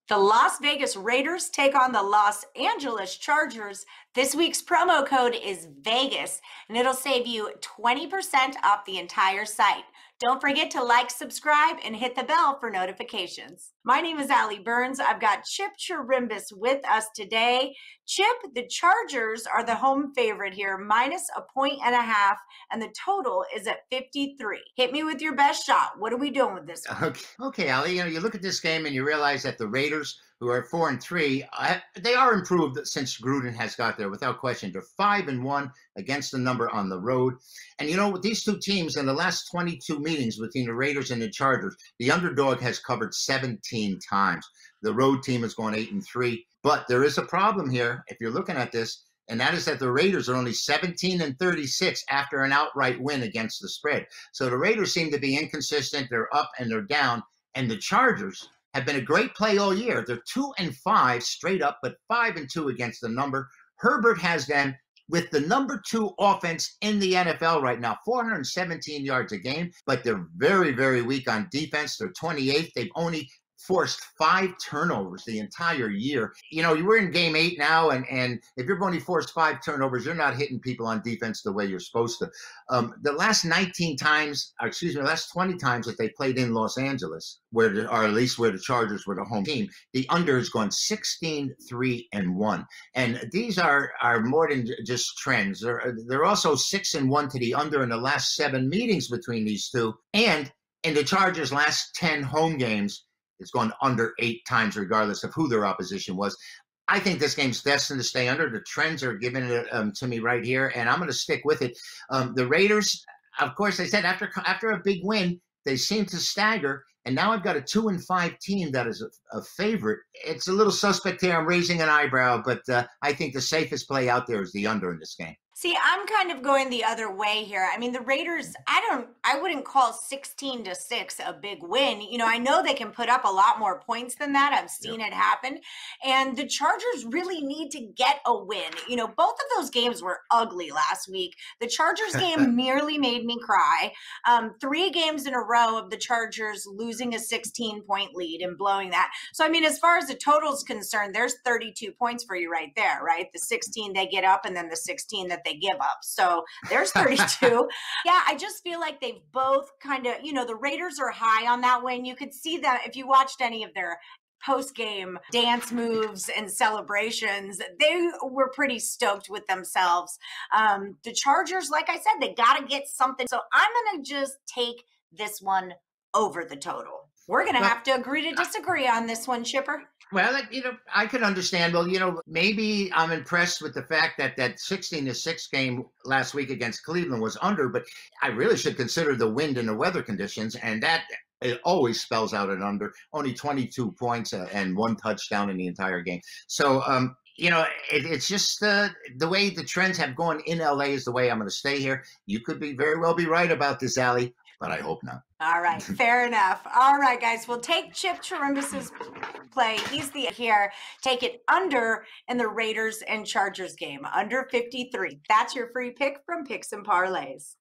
The Las Vegas Raiders take on the Los Angeles Chargers. This week's promo code is Vegas, and it'll save you 20% off the entire site. Don't forget to like, subscribe, and hit the bell for notifications. My name is Allie Burns. I've got Chip Chirimbes with us today. Chip, the Chargers are the home favorite here, -1.5, and the total is at 53. Hit me with your best shot. What are we doing with this one? Okay, Ali. You look at this game and you realize that the Raiders, who are 4-3, they are improved since Gruden has got there, without question. They're 5-1 against the number on the road. And with these two teams in the last 22 meetings between the Raiders and the Chargers, the underdog has covered 17 times. The road team is going 8-3. But there is a problem here if you're looking at this, and that is that the Raiders are only 17-36 after an outright win against the spread. So the Raiders seem to be inconsistent. They're up and they're down. And the Chargers have been a great play all year. They're 2-5 straight up, but 5-2 against the number. Herbert has them with the number 2 offense in the NFL right now, 417 yards a game, but they're very, very weak on defense. They're 28th. They've only forced 5 turnovers the entire year. We're in game 8 now, and if you're only forced 5 turnovers, you're not hitting people on defense the way you're supposed to. The last 19 times, the last 20 times that they played in Los Angeles, or at least where the Chargers were the home team, the under has gone 16-3-1. And these are more than just trends. They're also 6-1 to the under in the last 7 meetings between these two. And in the Chargers' last 10 home games, it's gone under 8 times, regardless of who their opposition was. I think this game's destined to stay under. The trends are giving it to me right here, and I'm going to stick with it. The Raiders, of course, I said after a big win, they seem to stagger, and now I've got a 2-5 team that is a favorite. It's a little suspect here. I'm raising an eyebrow, but I think the safest play out there is the under in this game. See, I'm kind of going the other way here. I mean, the Raiders, I wouldn't call 16-6 a big win. I know they can put up a lot more points than that. I've seen it happen. And the Chargers really need to get a win. Both of those games were ugly last week. The Chargers game nearly made me cry. 3 games in a row of the Chargers losing a 16-point lead and blowing that. So, I mean, as far as the total is concerned, there's 32 points for you right there, right? The 16 they get up and then the 16 that they give up. So there's 32. Yeah, I just feel like they've both kind of, the Raiders are high on that win. You could see that if you watched any of their post-game dance moves and celebrations, they were pretty stoked with themselves. The Chargers, like I said, they got to get something. So I'm going to just take this one over the total. We're going to have to agree to disagree on this one, Chipper. Well, I could understand. Well, maybe I'm impressed with the fact that 16-6 game last week against Cleveland was under, but I really should consider the wind and the weather conditions, and that it always spells out an under. Only 22 points and 1 touchdown in the entire game. So, it's just the way the trends have gone in LA is the way I'm going to stay here. You could very well be right about this, Allie, but I hope not. All right, fair enough. All right, guys, we'll take Chip Chirimbes' play. He's here. Take it under in the Raiders and Chargers game, under 53. That's your free pick from Picks and Parlays.